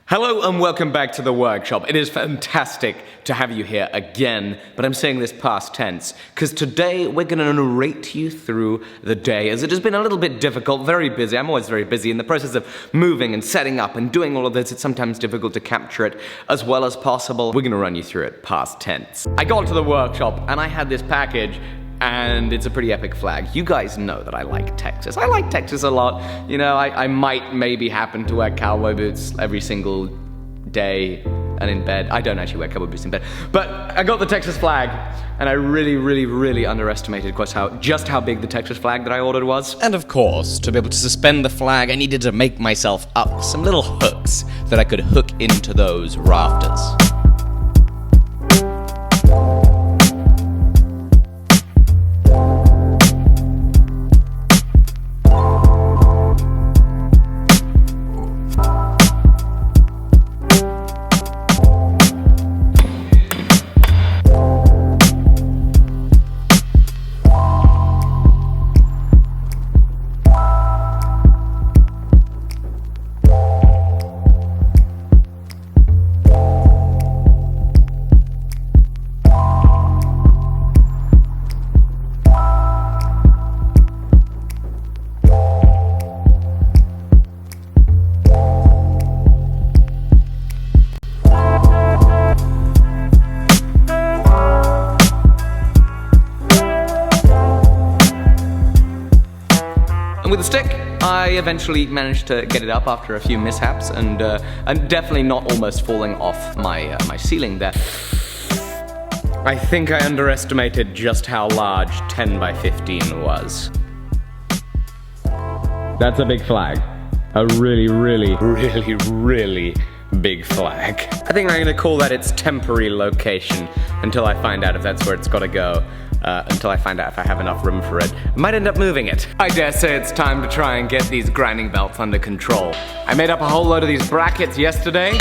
Hello and welcome back to the workshop. It is fantastic to have you here again, but I'm saying this past tense, because today we're going to narrate you through the day, as it has been a little bit difficult, very busy. I'm always very busy in the process of moving and setting up and doing all of this. It's sometimes difficult to capture it as well as possible. We're going to run you through it past tense. I got to the workshop and I had this package, and it's a pretty epic flag. You guys know that I like Texas. I like Texas a lot. You know, I might maybe happen to wear cowboy boots every single day and in bed. I don't actually wear cowboy boots in bed. But I got the Texas flag, and I really underestimated just how big the Texas flag that I ordered was. And of course, to be able to suspend the flag, I needed to make myself up some little hooks that I could hook into those rafters. With a stick, I eventually managed to get it up after a few mishaps, and definitely not almost falling off my ceiling there. I think I underestimated just how large 10 by 15 was. That's a big flag. A really big flag. I think I'm gonna call that its temporary location until I find out if that's where it's gotta go. Until I find out if I have enough room for it. I might end up moving it. I dare say it's time to try and get these grinding belts under control. I made up a whole load of these brackets yesterday.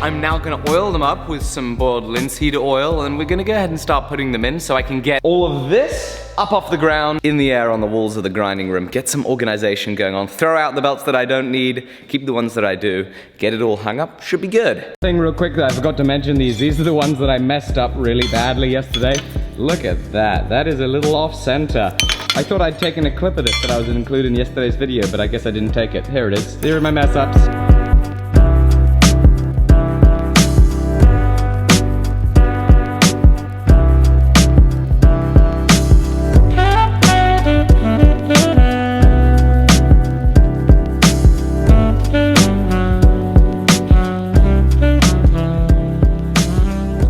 I'm now gonna oil them up with some boiled linseed oil, and we're gonna go ahead and start putting them in so I can get all of this up off the ground, in the air on the walls of the grinding room, get some organization going on, throw out the belts that I don't need, keep the ones that I do, get it all hung up, should be good. Thing real quick that I forgot to mention, these are the ones that I messed up really badly yesterday. Look at that, that is a little off center. I thought I'd taken a clip of this that I was included in yesterday's video, but I guess I didn't take it. Here it is, here are my mess ups.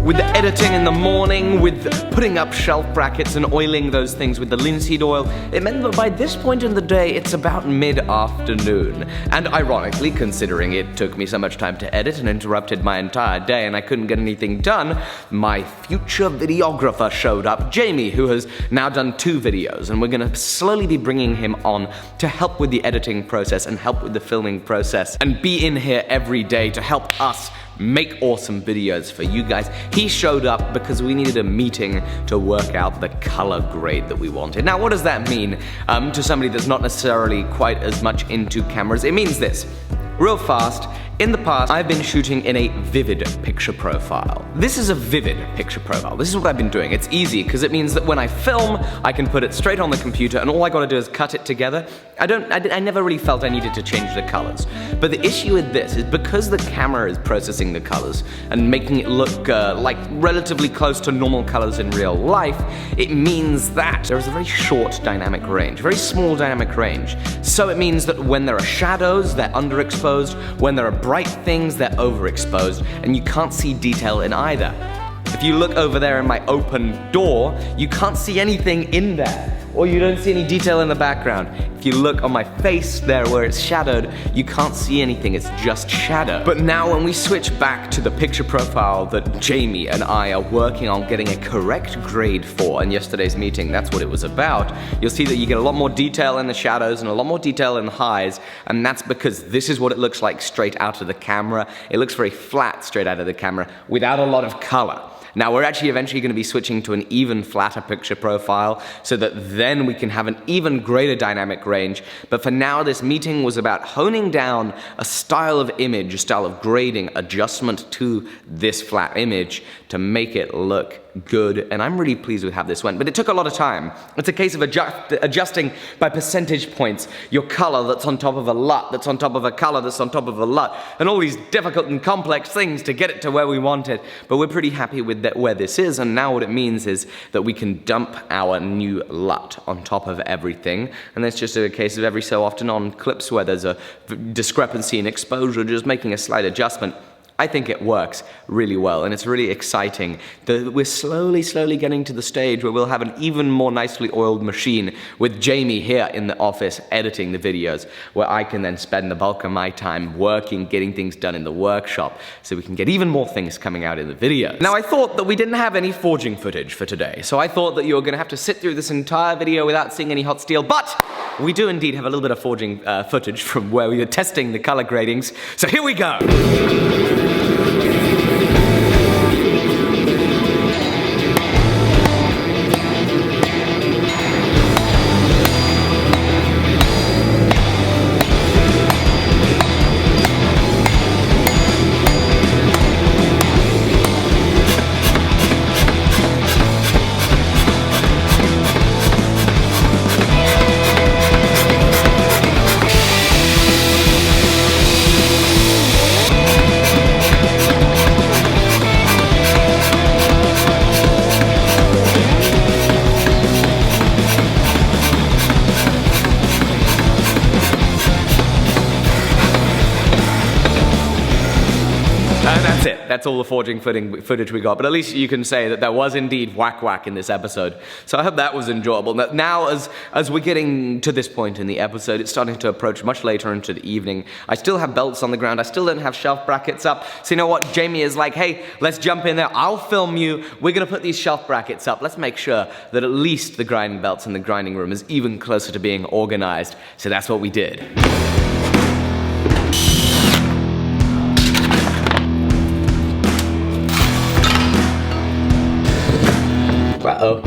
With the editing in the morning, with putting up shelf brackets and oiling those things with the linseed oil, it meant that by this point in the day, it's about mid-afternoon. And ironically, considering it took me so much time to edit and interrupted my entire day and I couldn't get anything done, my future videographer showed up, Jamie, who has now done 2 videos, and we're gonna slowly be bringing him on to help with the editing process and help with the filming process and be in here every day to help us make awesome videos for you guys. He showed up because we needed a meeting to work out the color grade that we wanted. Now, what does that mean to somebody that's not necessarily quite as much into cameras? It means this, real fast. In the past, I've been shooting in a vivid picture profile. This is a vivid picture profile. This is what I've been doing. It's easy because it means that when I film, I can put it straight on the computer and all I gotta do is cut it together. I never really felt I needed to change the colors. But the issue with this is because the camera is processing the colors and making it look like relatively close to normal colors in real life, it means that there is a very short dynamic range, very small dynamic range. So it means that when there are shadows, they're underexposed. When there are bright things, they're overexposed, and you can't see detail in either. If you look over there in my open door, you can't see anything in there, or you don't see any detail in the background. If you look on my face there where it's shadowed, you can't see anything, it's just shadow. But now when we switch back to the picture profile that Jamie and I are working on getting a correct grade for in yesterday's meeting, that's what it was about, you'll see that you get a lot more detail in the shadows and a lot more detail in the highs, and that's because this is what it looks like straight out of the camera. It looks very flat straight out of the camera without a lot of color. Now we're actually eventually going to be switching to an even flatter picture profile so that then we can have an even greater dynamic range. But for now, this meeting was about honing down a style of image, a style of grading, adjustment to this flat image to make it look good, and I'm really pleased with how this went, but it took a lot of time. It's a case of adjusting by percentage points, your color that's on top of a LUT, that's on top of a color that's on top of a LUT, and all these difficult and complex things to get it to where we want it, but we're pretty happy with where this is, and now what it means is that we can dump our new LUT on top of everything, and that's just a case of every so often on clips where there's a discrepancy in exposure, just making a slight adjustment. I think it works really well, and it's really exciting that we're slowly getting to the stage where we'll have an even more nicely oiled machine with Jamie here in the office editing the videos, where I can then spend the bulk of my time working, getting things done in the workshop, so we can get even more things coming out in the video. Now, I thought that we didn't have any forging footage for today, so I thought that you were going to have to sit through this entire video without seeing any hot steel, but we do indeed have a little bit of forging footage from where we were testing the color gradings, so here we go! That's it. That's all the forging footage we got. But at least you can say that there was indeed whack in this episode. So I hope that was enjoyable. Now, as we're getting to this point in the episode, it's starting to approach much later into the evening. I still have belts on the ground. I still don't have shelf brackets up. So you know what? Jamie is like, hey, let's jump in there. I'll film you. We're going to put these shelf brackets up. Let's make sure that at least the grinding belts in the grinding room is even closer to being organized. So that's what we did. Uh-oh.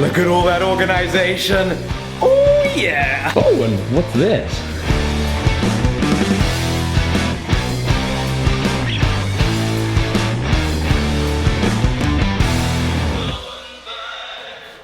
Look at all that organization. Oh yeah. Oh, and what's this?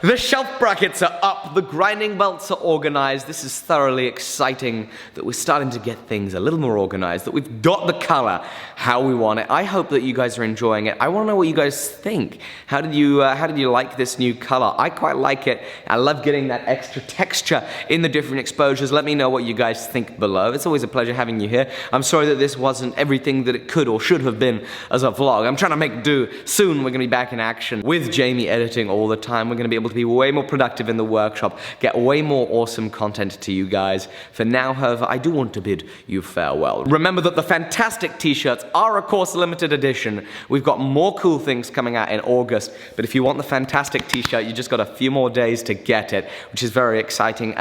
The shelf brackets are up, the grinding belts are organized. This is thoroughly exciting that we're starting to get things a little more organized, that we've got the color how we want it. I hope that you guys are enjoying it. I want to know what you guys think. How did you like this new color? I quite like it. I love getting that extra texture in the different exposures. Let me know what you guys think below. It's always a pleasure having you here. I'm sorry that this wasn't everything that it could or should have been as a vlog. I'm trying to make do. Soon we're going to be back in action with Jamie editing all the time. We're going to be able to to be way more productive in the workshop, get way more awesome content to you guys. For now, however, I do want to bid you farewell. Remember that the fantastic t-shirts are, of course, limited edition. We've got more cool things coming out in August, but if you want the fantastic t-shirt, you just got a few more days to get it, which is very exciting.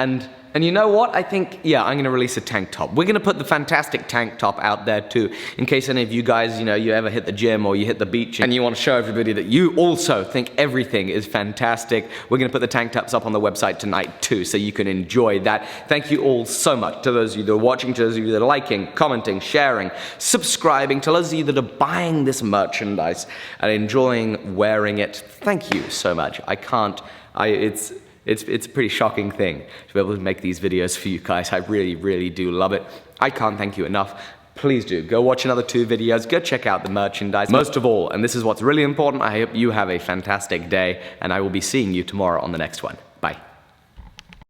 And you know what? I think, yeah, I'm gonna release a tank top. We're gonna put the fantastic tank top out there too, in case any of you guys, you ever hit the gym or you hit the beach and you want to show everybody that you also think everything is fantastic. We're gonna put the tank tops up on the website tonight too, so you can enjoy that. Thank you all so much. To those of you that are watching, to those of you that are liking, commenting, sharing, subscribing, to those of you that are buying this merchandise and enjoying wearing it, thank you so much. It's a pretty shocking thing to be able to make these videos for you guys. I really, really do love it. I can't thank you enough. Please do, go watch another 2 videos, go check out the merchandise. Most of all, and this is what's really important, I hope you have a fantastic day, and I will be seeing you tomorrow on the next one. Bye.